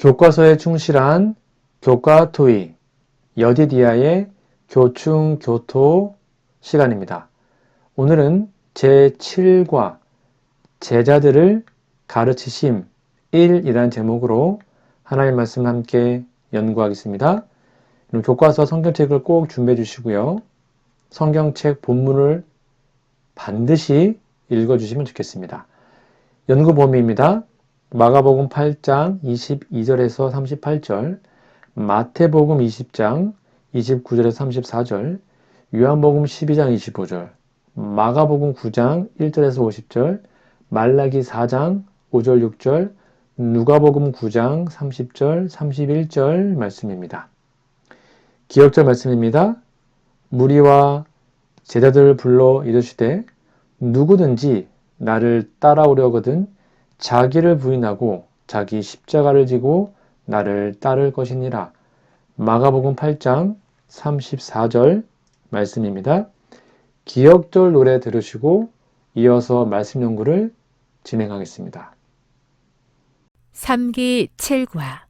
교과서에 충실한 교과토의 여디디아의 교충교토 시간입니다. 오늘은 제7과 제자들을 가르치심 1이라는 제목으로 하나님의 말씀을 함께 연구하겠습니다. 교과서 성경책을 꼭 준비해 주시고요. 성경책 본문을 반드시 읽어주시면 좋겠습니다. 연구 범위입니다. 마가복음 8장 22절에서 38절, 마태복음 20장 29절에서 34절, 요한복음 12장 25절, 마가복음 9장 1절에서 50절, 말라기 4장 5절 6절, 누가복음 9장 30절 31절 말씀입니다. 기억절 말씀입니다. 무리와 제자들을 불러 이르시되 누구든지 나를 따라오려거든 자기를 부인하고 자기 십자가를 지고 나를 따를 것이니라. 마가복음 8장 34절 말씀입니다. 기억절 노래 들으시고 이어서 말씀 연구를 진행하겠습니다. 3기 7과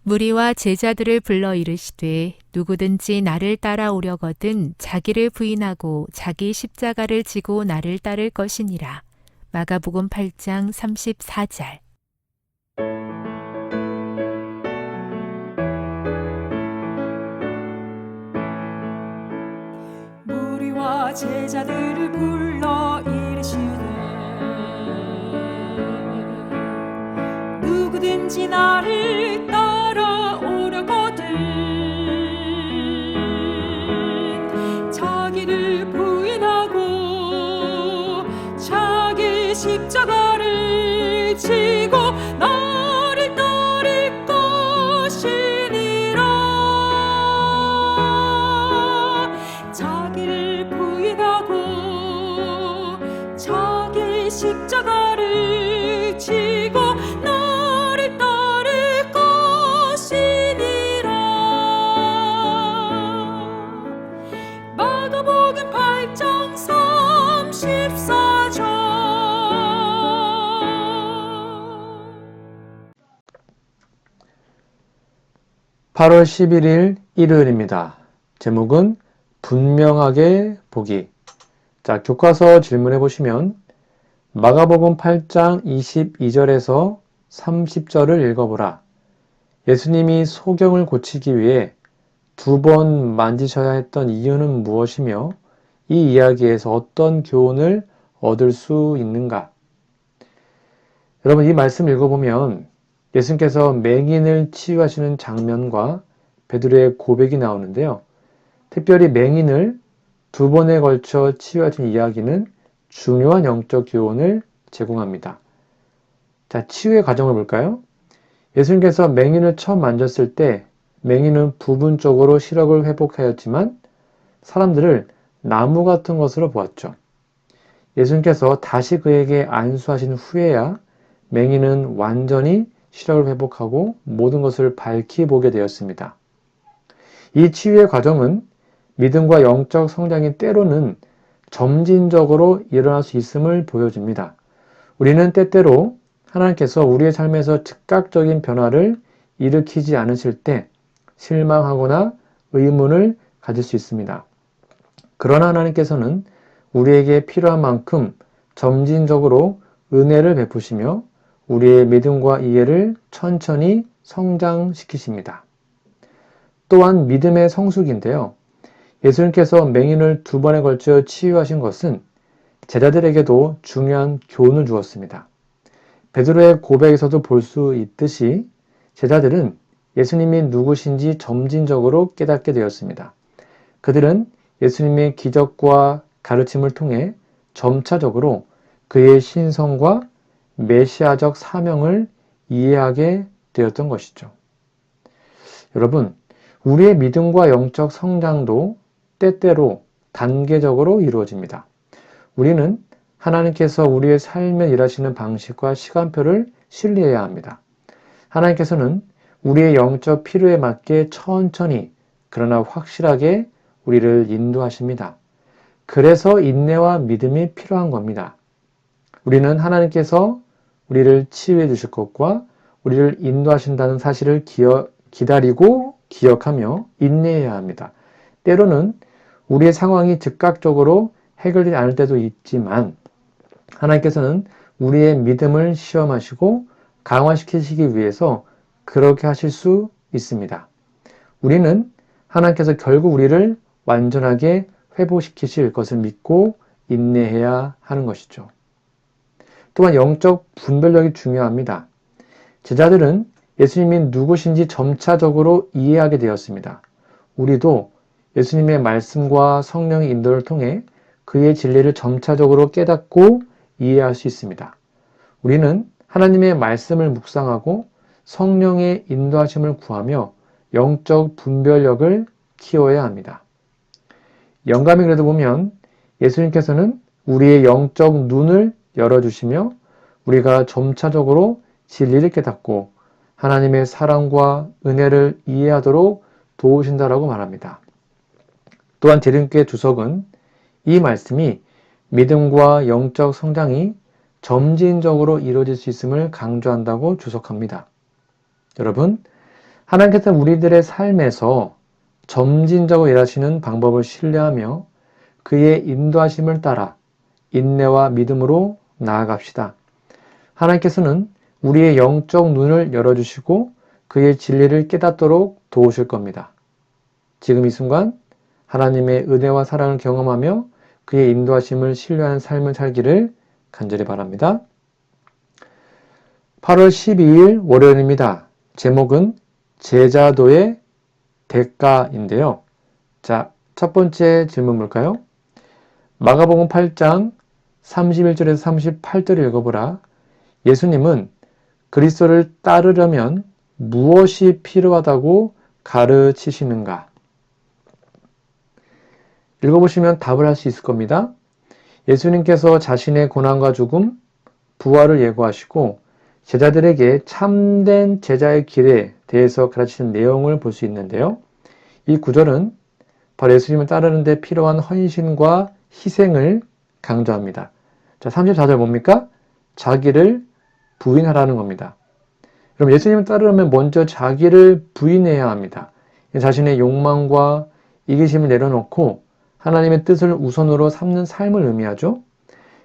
무리와 제자들을 불러 이르시되 누구든지 나를 따라오려거든 자기를 부인하고 자기 십자가를 지고 나를 따를 것이니라. 마가복음 8장 34절. 무리와 제자들을 불러 이르시되 누구든지 나를 따라오려거든 자기를 부인하고 자기 십자가를 지고 나를 따를 것이니라. 자기를 부인하고 자기 십자가를 지고 나를 따를 것이니라. 마가복음 8장 34절. 8월 11일 일요일입니다. 제목은 분명하게 보기. 자, 교과서 질문해 보시면 마가복음 8장 22절에서 30절을 읽어보라. 예수님이 소경을 고치기 위해 2번 만지셔야 했던 이유는 무엇이며 이 이야기에서 어떤 교훈을 얻을 수 있는가? 여러분, 이 말씀 읽어보면 예수님께서 맹인을 치유하시는 장면과 베드로의 고백이 나오는데요. 특별히 맹인을 2번에 걸쳐 치유하신 이야기는 중요한 영적 교훈을 제공합니다. 자, 치유의 과정을 볼까요? 예수님께서 맹인을 처음 만졌을 때 맹인은 부분적으로 시력을 회복하였지만 사람들을 나무 같은 것으로 보았죠. 예수님께서 다시 그에게 안수하신 후에야 맹인은 완전히 시력을 회복하고 모든 것을 밝히 보게 되었습니다. 이 치유의 과정은 믿음과 영적 성장이 때로는 점진적으로 일어날 수 있음을 보여줍니다. 우리는 때때로 하나님께서 우리의 삶에서 즉각적인 변화를 일으키지 않으실 때 실망하거나 의문을 가질 수 있습니다. 그러나 하나님께서는 우리에게 필요한 만큼 점진적으로 은혜를 베푸시며 우리의 믿음과 이해를 천천히 성장시키십니다. 또한 믿음의 성숙인데요. 예수님께서 맹인을 2번에 걸쳐 치유하신 것은 제자들에게도 중요한 교훈을 주었습니다. 베드로의 고백에서도 볼 수 있듯이 제자들은 예수님이 누구신지 점진적으로 깨닫게 되었습니다. 그들은 예수님의 기적과 가르침을 통해 점차적으로 그의 신성과 메시아적 사명을 이해하게 되었던 것이죠. 여러분, 우리의 믿음과 영적 성장도 때때로 단계적으로 이루어집니다. 우리는 하나님께서 우리의 삶에 일하시는 방식과 시간표를 신뢰해야 합니다. 하나님께서는 우리의 영적 필요에 맞게 천천히 그러나 확실하게 우리를 인도하십니다. 그래서 인내와 믿음이 필요한 겁니다. 우리는 하나님께서 우리를 치유해 주실 것과 우리를 인도하신다는 사실을 기다리고 기억하며 인내해야 합니다. 때로는 우리의 상황이 즉각적으로 해결되지 않을 때도 있지만 하나님께서는 우리의 믿음을 시험하시고 강화시키시기 위해서 그렇게 하실 수 있습니다. 우리는 하나님께서 결국 우리를 완전하게 회복시키실 것을 믿고 인내해야 하는 것이죠. 또한 영적 분별력이 중요합니다. 제자들은 예수님이 누구신지 점차적으로 이해하게 되었습니다. 우리도 예수님의 말씀과 성령의 인도를 통해 그의 진리를 점차적으로 깨닫고 이해할 수 있습니다. 우리는 하나님의 말씀을 묵상하고 성령의 인도하심을 구하며 영적 분별력을 키워야 합니다. 영감의 글에도 보면 예수님께서는 우리의 영적 눈을 열어주시며 우리가 점차적으로 진리를 깨닫고 하나님의 사랑과 은혜를 이해하도록 도우신다라고 말합니다. 또한 대림교회 주석은 이 말씀이 믿음과 영적 성장이 점진적으로 이루어질 수 있음을 강조한다고 주석합니다. 여러분, 하나님께서 우리들의 삶에서 점진적으로 일하시는 방법을 신뢰하며 그의 인도하심을 따라 인내와 믿음으로 나아갑시다. 하나님께서는 우리의 영적 눈을 열어주시고 그의 진리를 깨닫도록 도우실 겁니다. 지금 이 순간 하나님의 은혜와 사랑을 경험하며 그의 인도하심을 신뢰하는 삶을 살기를 간절히 바랍니다. 8월 12일 월요일입니다. 제목은 제자도의 대가인데요. 자, 첫 번째 질문 볼까요? 마가복음 8장 31절에서 38절을 읽어보라. 예수님은 그리스도를 따르려면 무엇이 필요하다고 가르치시는가? 읽어보시면 답을 할 수 있을 겁니다. 예수님께서 자신의 고난과 죽음, 부활을 예고하시고 제자들에게 참된 제자의 길에 대해서 가르치는 내용을 볼 수 있는데요. 이 구절은 바로 예수님을 따르는 데 필요한 헌신과 희생을 강조합니다. 자, 34절 뭡니까? 자기를 부인하라는 겁니다. 그럼 예수님을 따르려면 먼저 자기를 부인해야 합니다. 자신의 욕망과 이기심을 내려놓고 하나님의 뜻을 우선으로 삼는 삶을 의미하죠.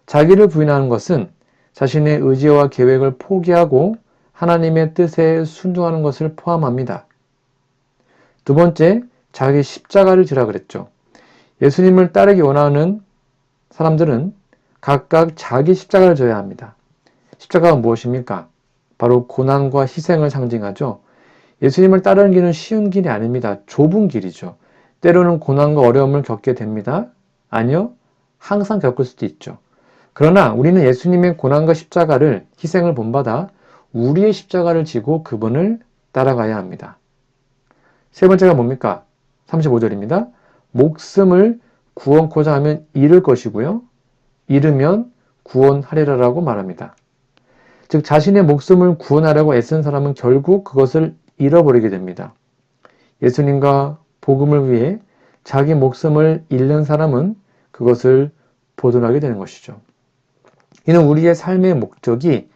자기를 부인하는 것은 자신의 의지와 계획을 포기하고 하나님의 뜻에 순종하는 것을 포함합니다. 두 번째, 자기 십자가를 지라 그랬죠. 예수님을 따르기 원하는 사람들은 각각 자기 십자가를 져야 합니다. 십자가가 무엇입니까? 바로 고난과 희생을 상징하죠. 예수님을 따르는 길은 쉬운 길이 아닙니다. 좁은 길이죠. 때로는 고난과 어려움을 겪게 됩니다. 아니요, 항상 겪을 수도 있죠. 그러나 우리는 예수님의 고난과 십자가를, 희생을 본받아 우리의 십자가를 지고 그분을 따라가야 합니다. 세 번째가 뭡니까? 35절입니다. 목숨을 구원코자 하면 잃을 것이고요. 잃으면 구원하리라라고 말합니다. 즉 자신의 목숨을 구원하려고 애쓴 사람은 결국 그것을 잃어버리게 됩니다. 예수님과 복음을 위해 자기 목숨을 잃는 사람은 그것을 보존하게 되는 것이죠. 이는 우리의 삶의 목적이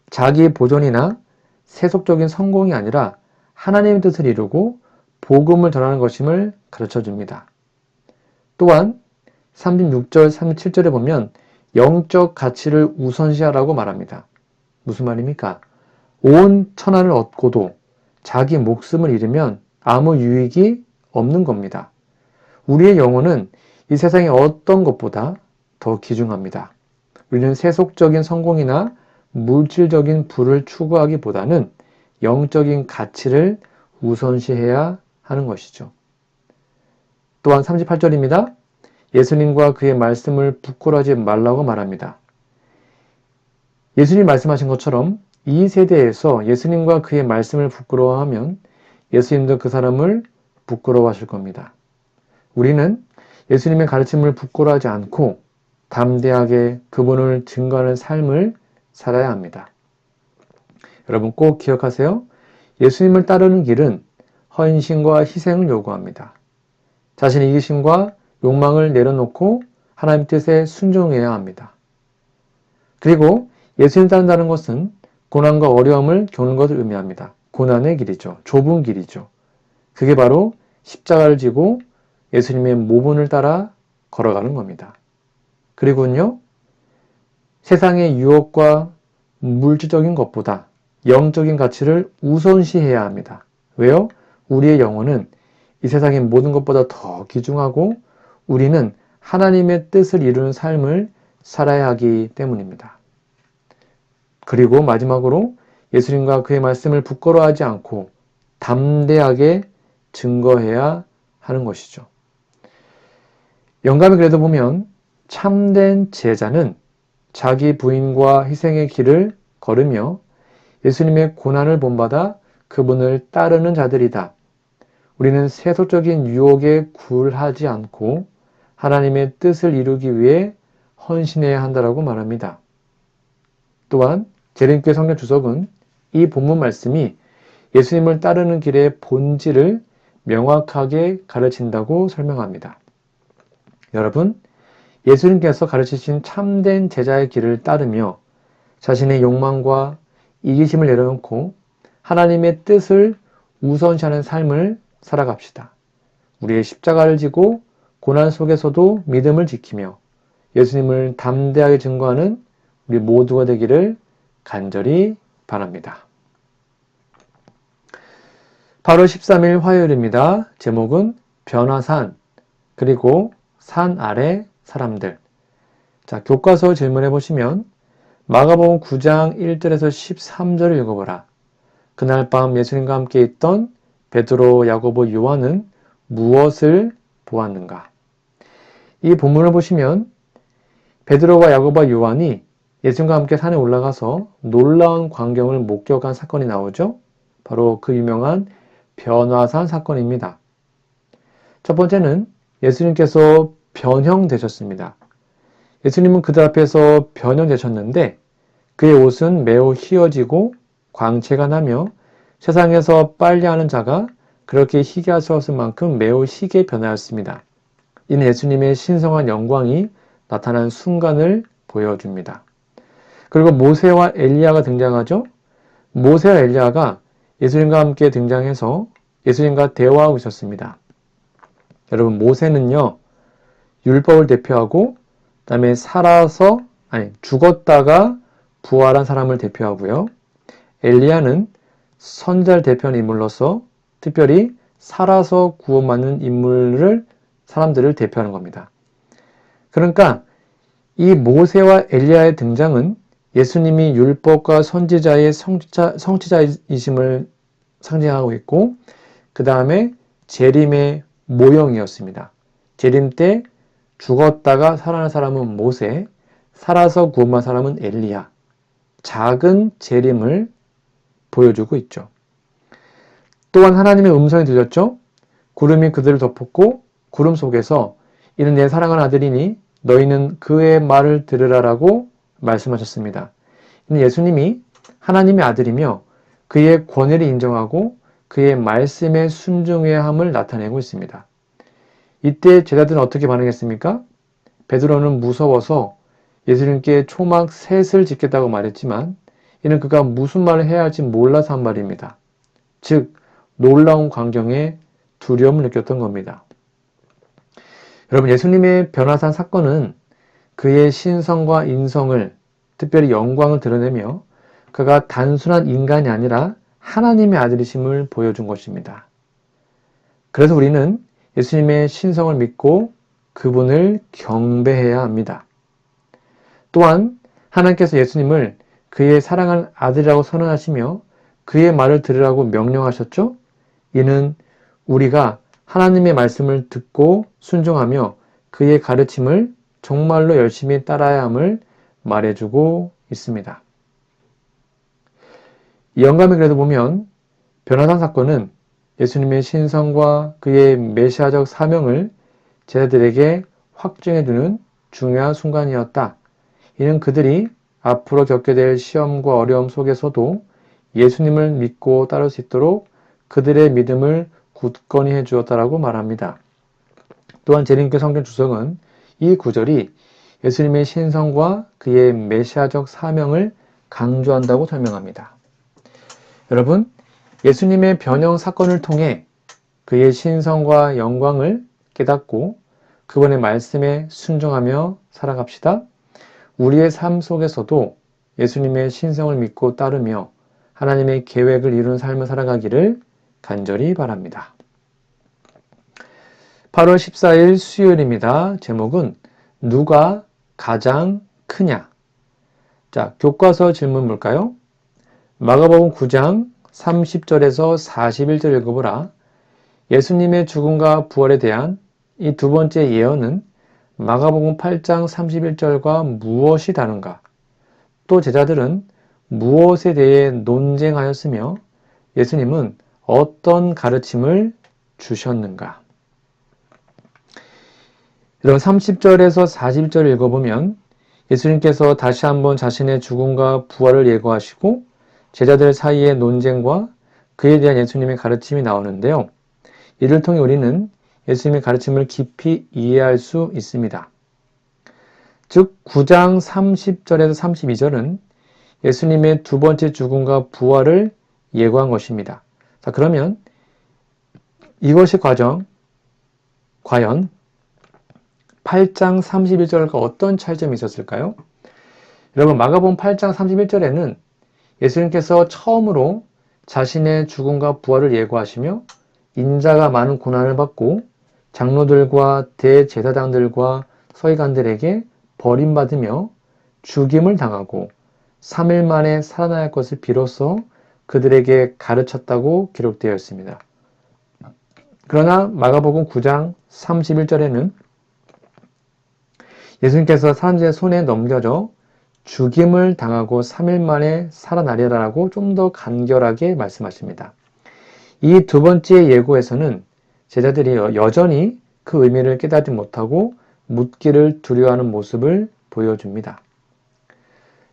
자기 보존이나 세속적인 성공이 아니라 하나님의 뜻을 이루고 복음을 전하는 것임을 가르쳐 줍니다. 또한 36절, 37절에 보면 영적 가치를 우선시하라고 말합니다. 무슨 말입니까? 온 천하를 얻고도 자기 목숨을 잃으면 아무 유익이 없는 겁니다. 우리의 영혼은 이 세상의 어떤 것보다 더 귀중합니다. 우리는 세속적인 성공이나 물질적인 부를 추구하기보다는 영적인 가치를 우선시해야 하는 것이죠. 또한 38절입니다. 예수님과 그의 말씀을 부끄러워하지 말라고 말합니다. 예수님 말씀하신 것처럼 이 세대에서 예수님과 그의 말씀을 부끄러워하면 예수님도 그 사람을 부끄러워하실 겁니다. 우리는 예수님의 가르침을 부끄러워하지 않고 담대하게 그분을 증거하는 삶을 살아야 합니다. 여러분 꼭 기억하세요. 예수님을 따르는 길은 헌신과 희생을 요구합니다. 자신의 이기심과 욕망을 내려놓고 하나님 뜻에 순종해야 합니다. 그리고 예수님 따른다는 것은 고난과 어려움을 겪는 것을 의미합니다. 고난의 길이죠. 좁은 길이죠. 그게 바로 십자가를 지고 예수님의 모분을 따라 걸어가는 겁니다. 그리고는요, 세상의 유혹과 물질적인 것보다 영적인 가치를 우선시해야 합니다. 왜요? 우리의 영혼은 이 세상의 모든 것보다 더 귀중하고 우리는 하나님의 뜻을 이루는 삶을 살아야 하기 때문입니다. 그리고 마지막으로 예수님과 그의 말씀을 부끄러워하지 않고 담대하게 증거해야 하는 것이죠. 영감의 글에도 보면 참된 제자는 자기 부인과 희생의 길을 걸으며 예수님의 고난을 본받아 그분을 따르는 자들이다. 우리는 세속적인 유혹에 굴하지 않고 하나님의 뜻을 이루기 위해 헌신해야 한다라고 말합니다. 또한 재림교회 성경 주석은 이 본문 말씀이 예수님을 따르는 길의 본질을 명확하게 가르친다고 설명합니다. 여러분, 예수님께서 가르치신 참된 제자의 길을 따르며 자신의 욕망과 이기심을 내려놓고 하나님의 뜻을 우선시하는 삶을 살아갑시다. 우리의 십자가를 지고 고난 속에서도 믿음을 지키며 예수님을 담대하게 증거하는 우리 모두가 되기를 간절히 바랍니다. 8월 13일 화요일입니다. 제목은 변화산, 그리고 산 아래 사람들. 자, 교과서 질문해 보시면 마가복음 9장 1절에서 13절을 읽어보라. 그날 밤 예수님과 함께 있던 베드로, 야고보, 요한은 무엇을 보았는가? 이 본문을 보시면 베드로와 야고보와 요한이 예수님과 함께 산에 올라가서 놀라운 광경을 목격한 사건이 나오죠. 바로 그 유명한 변화산 사건입니다. 첫 번째는 예수님께서 변형되셨습니다. 예수님은 그들 앞에서 변형되셨는데 그의 옷은 매우 휘어지고 광채가 나며 세상에서 빨래하는 자가 그렇게 희게 하셨을 만큼 매우 희게 변하였습니다. 이는 예수님의 신성한 영광이 나타난 순간을 보여줍니다. 그리고 모세와 엘리야가 등장하죠. 모세와 엘리야가 예수님과 함께 등장해서 예수님과 대화하고 있었습니다. 여러분, 모세는요, 율법을 대표하고 그다음에 죽었다가 부활한 사람을 대표하고요. 엘리야는 선지자를 대표하는 인물로서 특별히 살아서 구원받는 사람들을 대표하는 겁니다. 그러니까 이 모세와 엘리야의 등장은 예수님이 율법과 선지자의 성취자이심을 상징하고 있고 그 다음에 재림의 모형이었습니다. 재림 때 죽었다가 살아난 사람은 모세, 살아서 구원받은 사람은 엘리야. 작은 재림을 보여주고 있죠. 또한 하나님의 음성이 들렸죠. 구름이 그들을 덮었고 구름 속에서 이는 내 사랑하는 아들이니 너희는 그의 말을 들으라라고 말씀하셨습니다. 예수님이 하나님의 아들이며 그의 권위를 인정하고 그의 말씀에 순종해야 함을 나타내고 있습니다. 이때 제자들은 어떻게 반응했습니까? 베드로는 무서워서 예수님께 초막 셋을 짓겠다고 말했지만 이는 그가 무슨 말을 해야 할지 몰라서 한 말입니다. 즉 놀라운 광경에 두려움을 느꼈던 겁니다. 여러분, 예수님의 변화산 사건은 그의 신성과 인성을, 특별히 영광을 드러내며 그가 단순한 인간이 아니라 하나님의 아들이심을 보여준 것입니다. 그래서 우리는 예수님의 신성을 믿고 그분을 경배해야 합니다. 또한 하나님께서 예수님을 그의 사랑하는 아들이라고 선언하시며 그의 말을 들으라고 명령하셨죠? 이는 우리가 하나님의 말씀을 듣고 순종하며 그의 가르침을 정말로 열심히 따라야 함을 말해주고 있습니다. 이 영감의 글에도 보면 변화산 사건은 예수님의 신성과 그의 메시아적 사명을 제자들에게 확증해주는 중요한 순간이었다. 이는 그들이 앞으로 겪게 될 시험과 어려움 속에서도 예수님을 믿고 따를 수 있도록 그들의 믿음을 굳건히 해주었다라고 말합니다. 또한 재림교회 성경 주석은 이 구절이 예수님의 신성과 그의 메시아적 사명을 강조한다고 설명합니다. 여러분, 예수님의 변형 사건을 통해 그의 신성과 영광을 깨닫고 그분의 말씀에 순종하며 살아갑시다. 우리의 삶 속에서도 예수님의 신성을 믿고 따르며 하나님의 계획을 이룬 삶을 살아가기를 간절히 바랍니다. 8월 14일 수요일입니다. 제목은 누가 가장 크냐? 자, 교과서 질문 볼까요? 마가복음 9장 30절에서 41절 읽어보라. 예수님의 죽음과 부활에 대한 이 두 번째 예언은 마가복음 8장 31절과 무엇이 다른가? 또 제자들은 무엇에 대해 논쟁하였으며 예수님은 어떤 가르침을 주셨는가? 여러분 30절에서 41절 읽어보면 예수님께서 다시 한번 자신의 죽음과 부활을 예고하시고 제자들 사이의 논쟁과 그에 대한 예수님의 가르침이 나오는데요. 이를 통해 우리는 예수님의 가르침을 깊이 이해할 수 있습니다. 즉 9장 30절에서 32절은 예수님의 두 번째 죽음과 부활을 예고한 것입니다. 자, 그러면 이것이 과연 8장 31절과 어떤 차이점이 있었을까요? 여러분 마가복음 8장 31절에는 예수님께서 처음으로 자신의 죽음과 부활을 예고하시며 인자가 많은 고난을 받고 장로들과 대제사장들과 서기관들에게 버림받으며 죽임을 당하고 3일 만에 살아날 것을 비로소 그들에게 가르쳤다고 기록되어 있습니다. 그러나 마가복음 9장 31절에는 예수님께서 사람들의 손에 넘겨져 죽임을 당하고 3일 만에 살아나리라고 좀 더 간결하게 말씀하십니다. 이 두 번째 예고에서는 제자들이 여전히 그 의미를 깨닫지 못하고 묻기를 두려워하는 모습을 보여줍니다.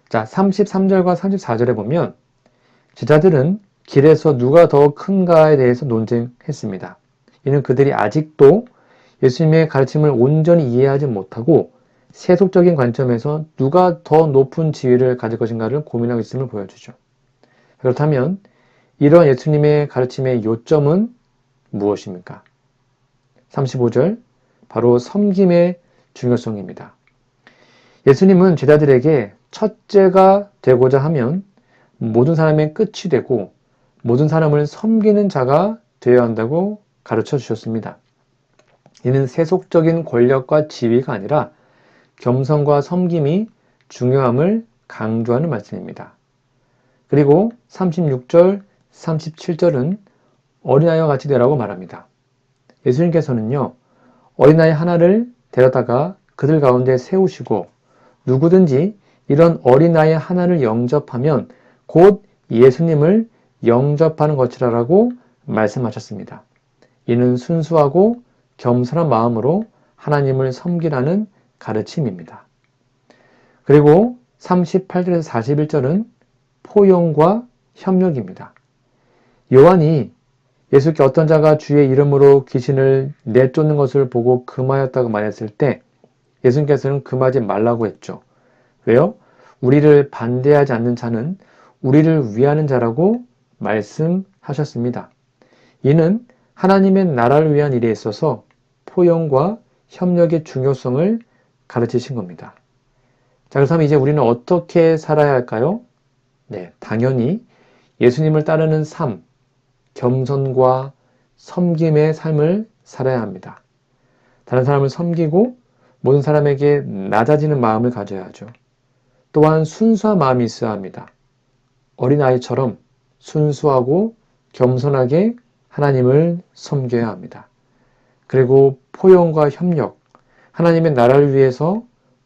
자, 33절과 34절에 보면 제자들은 길에서 누가 더 큰가에 대해서 논쟁했습니다. 이는 그들이 아직도 예수님의 가르침을 온전히 이해하지 못하고 세속적인 관점에서 누가 더 높은 지위를 가질 것인가를 고민하고 있음을 보여주죠. 그렇다면 이러한 예수님의 가르침의 요점은 무엇입니까? 35절, 바로 섬김의 중요성입니다. 예수님은 제자들에게 첫째가 되고자 하면 모든 사람의 끝이 되고 모든 사람을 섬기는 자가 되어야 한다고 가르쳐 주셨습니다. 이는 세속적인 권력과 지위가 아니라 겸손과 섬김이 중요함을 강조하는 말씀입니다. 그리고 36절, 37절은 어린아이와 같이 되라고 말합니다. 예수님께서는요, 어린아이 하나를 데려다가 그들 가운데 세우시고 누구든지 이런 어린아이 하나를 영접하면 곧 예수님을 영접하는 것이라고 말씀하셨습니다. 이는 순수하고 겸손한 마음으로 하나님을 섬기라는 가르침입니다. 그리고 38절에서 41절은 포용과 협력입니다. 요한이 예수께 어떤 자가 주의 이름으로 귀신을 내쫓는 것을 보고 금하였다고 말했을 때 예수님께서는 금하지 말라고 했죠. 왜요? 우리를 반대하지 않는 자는 우리를 위하는 자라고 말씀하셨습니다. 이는 하나님의 나라를 위한 일에 있어서 포용과 협력의 중요성을 가르치신 겁니다. 자, 그렇다면 이제 우리는 어떻게 살아야 할까요? 네, 당연히 예수님을 따르는 삶, 겸손과 섬김의 삶을 살아야 합니다. 다른 사람을 섬기고 모든 사람에게 낮아지는 마음을 가져야 하죠. 또한 순수한 마음이 있어야 합니다. 어린아이처럼 순수하고 겸손하게 하나님을 섬겨야 합니다. 그리고 포용과 협력, 하나님의 나라를 위해서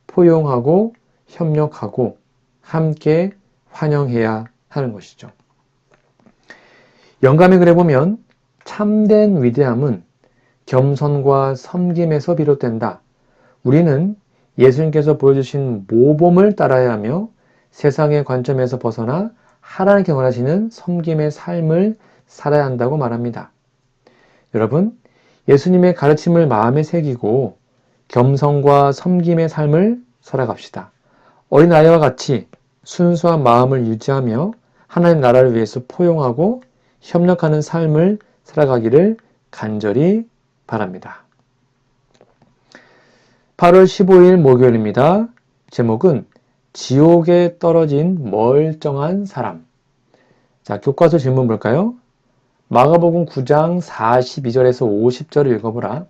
포용하고 협력하고 함께 환영해야 하는 것이죠. 영감의 글에 보면 참된 위대함은 겸손과 섬김에서 비롯된다. 우리는 예수님께서 보여주신 모범을 따라야 하며 세상의 관점에서 벗어나 하나님께 원하시는 섬김의 삶을 살아야 한다고 말합니다. 여러분, 예수님의 가르침을 마음에 새기고 겸손과 섬김의 삶을 살아갑시다. 어린아이와 같이 순수한 마음을 유지하며 하나님 나라를 위해서 포용하고 협력하는 삶을 살아가기를 간절히 바랍니다. 8월 15일 목요일입니다. 제목은 지옥에 떨어진 멀쩡한 사람. 자, 교과서 질문 볼까요? 마가복음 9장 42절에서 50절을 읽어보라.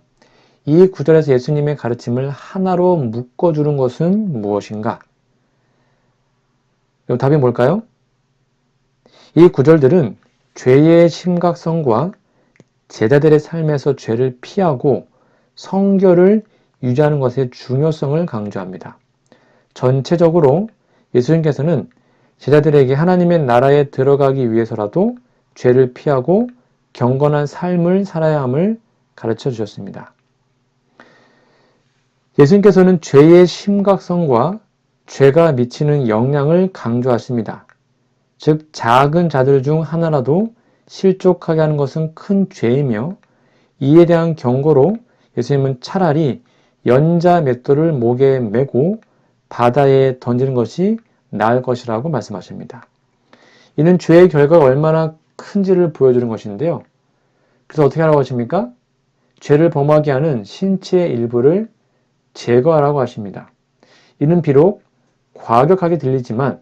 이 구절에서 예수님의 가르침을 하나로 묶어주는 것은 무엇인가? 답이 뭘까요? 이 구절들은 죄의 심각성과 제자들의 삶에서 죄를 피하고 성결을 유지하는 것의 중요성을 강조합니다. 전체적으로 예수님께서는 제자들에게 하나님의 나라에 들어가기 위해서라도 죄를 피하고 경건한 삶을 살아야 함을 가르쳐 주셨습니다. 예수님께서는 죄의 심각성과 죄가 미치는 영향을 강조하십니다. 즉 작은 자들 중 하나라도 실족하게 하는 것은 큰 죄이며 이에 대한 경고로 예수님은 차라리 연자 맷돌을 목에 메고 바다에 던지는 것이 나을 것이라고 말씀하십니다. 이는 죄의 결과가 얼마나 큰지를 보여주는 것인데요. 그래서 어떻게 하라고 하십니까? 죄를 범하게 하는 신체의 일부를 제거하라고 하십니다. 이는 비록 과격하게 들리지만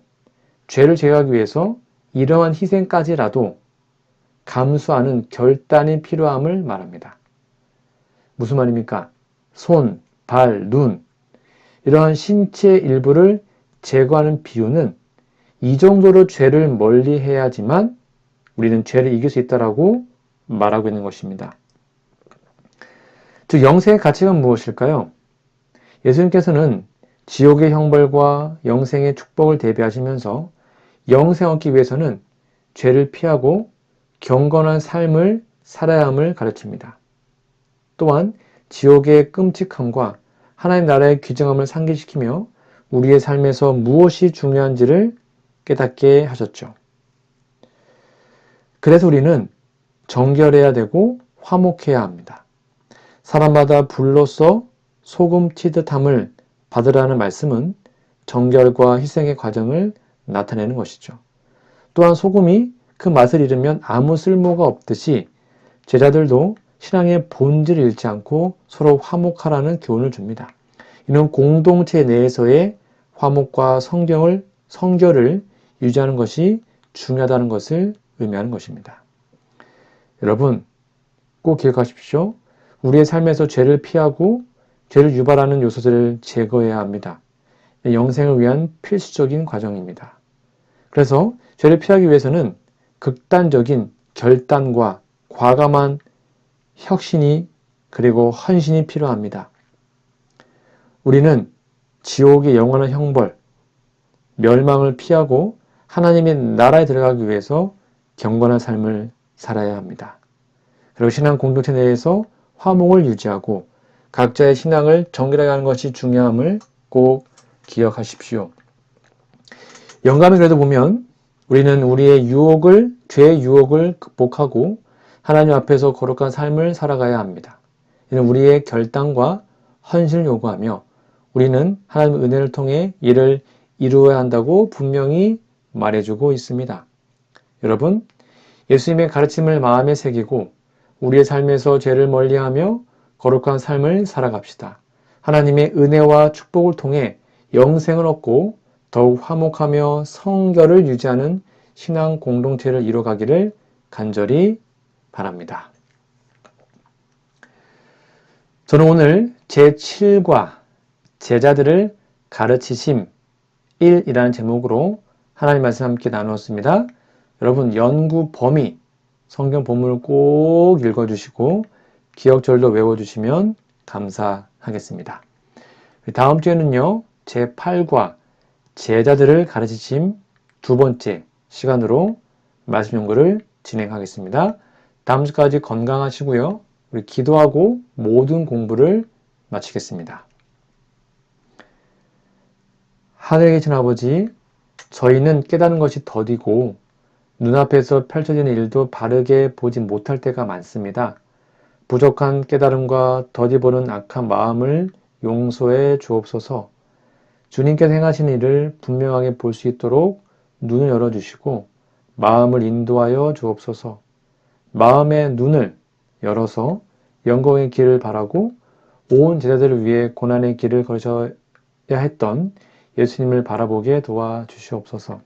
죄를 제거하기 위해서 이러한 희생까지라도 감수하는 결단이 필요함을 말합니다. 무슨 말입니까? 손, 발, 눈 이러한 신체의 일부를 제거하는 비유는 이 정도로 죄를 멀리 해야지만 우리는 죄를 이길 수 있다라고 말하고 있는 것입니다. 즉 영생의 가치가 무엇일까요? 예수님께서는 지옥의 형벌과 영생의 축복을 대비하시면서 영생 얻기 위해서는 죄를 피하고 경건한 삶을 살아야 함을 가르칩니다. 또한 지옥의 끔찍함과 하나님 나라의 귀정함을 상기시키며 우리의 삶에서 무엇이 중요한지를 깨닫게 하셨죠. 그래서 우리는 정결해야 되고 화목해야 합니다. 사람마다 불로써 소금 튀듯함을 받으라는 말씀은 정결과 희생의 과정을 나타내는 것이죠. 또한 소금이 그 맛을 잃으면 아무 쓸모가 없듯이 제자들도 신앙의 본질을 잃지 않고 서로 화목하라는 교훈을 줍니다. 이는 공동체 내에서의 화목과 성결을 유지하는 것이 중요하다는 것을 의미하는 것입니다. 여러분 꼭 기억하십시오. 우리의 삶에서 죄를 피하고 죄를 유발하는 요소들을 제거해야 합니다. 영생을 위한 필수적인 과정입니다. 그래서 죄를 피하기 위해서는 극단적인 결단과 과감한 혁신이 그리고 헌신이 필요합니다. 우리는 지옥의 영원한 형벌, 멸망을 피하고 하나님의 나라에 들어가기 위해서 경건한 삶을 살아야 합니다. 그리고 신앙 공동체 내에서 화목을 유지하고 각자의 신앙을 정결하게 하는 것이 중요함을 꼭 기억하십시오. 영감의 글에도 보면 우리는 우리의 죄의 유혹을 극복하고 하나님 앞에서 거룩한 삶을 살아가야 합니다. 이는 우리의 결단과 헌신을 요구하며 우리는 하나님의 은혜를 통해 이를 이루어야 한다고 분명히 말해주고 있습니다. 여러분, 예수님의 가르침을 마음에 새기고 우리의 삶에서 죄를 멀리하며 거룩한 삶을 살아갑시다. 하나님의 은혜와 축복을 통해 영생을 얻고 더욱 화목하며 성결을 유지하는 신앙 공동체를 이뤄가기를 간절히 바랍니다. 저는 오늘 제7과 제자들을 가르치심 1이라는 제목으로 하나님 말씀 함께 나누었습니다. 여러분 연구 범위 성경 본문을 꼭 읽어주시고 기억절도 외워주시면 감사하겠습니다. 다음 주에는요 제8과 제자들을 가르치심 두 번째 시간으로 말씀 연구를 진행하겠습니다. 다음 주까지 건강하시고요. 우리 기도하고 모든 공부를 마치겠습니다. 하늘에 계신 아버지, 저희는 깨닫는 것이 더디고 눈앞에서 펼쳐지는 일도 바르게 보지 못할 때가 많습니다. 부족한 깨달음과 더디 보는 악한 마음을 용서해 주옵소서. 주님께서 행하시는 일을 분명하게 볼 수 있도록 눈을 열어주시고 마음을 인도하여 주옵소서. 마음의 눈을 열어서 영광의 길을 바라고 온 제자들을 위해 고난의 길을 걸으셔야 했던 예수님을 바라보게 도와주시옵소서.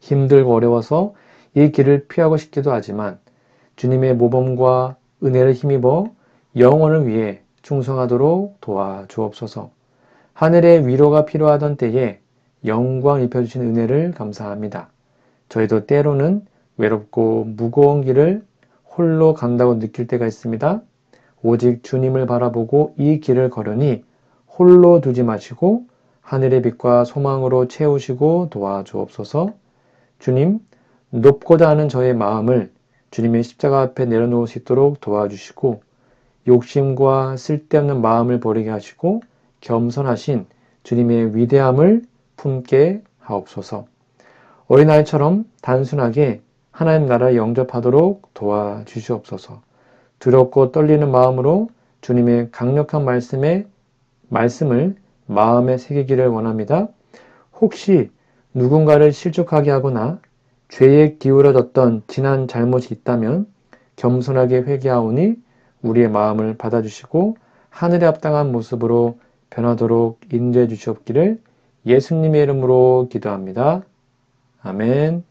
힘들고 어려워서 이 길을 피하고 싶기도 하지만 주님의 모범과 은혜를 힘입어 영혼을 위해 충성하도록 도와주옵소서. 하늘의 위로가 필요하던 때에 영광 입혀주신 은혜를 감사합니다. 저희도 때로는 외롭고 무거운 길을 홀로 간다고 느낄 때가 있습니다. 오직 주님을 바라보고 이 길을 걸으니 홀로 두지 마시고 하늘의 빛과 소망으로 채우시고 도와주옵소서. 주님, 높고자 하는 저의 마음을 주님의 십자가 앞에 내려놓을 수 있도록 도와주시고 욕심과 쓸데없는 마음을 버리게 하시고 겸손하신 주님의 위대함을 품게 하옵소서. 어린아이처럼 단순하게 하나님 나라에 영접하도록 도와주시옵소서. 두렵고 떨리는 마음으로 주님의 강력한 말씀을 마음에 새기기를 원합니다. 혹시 누군가를 실족하게 하거나 죄에 기울어졌던 지난 잘못이 있다면 겸손하게 회개하오니 우리의 마음을 받아주시고 하늘에 합당한 모습으로 변하도록 인도해 주시옵기를 예수님의 이름으로 기도합니다. 아멘.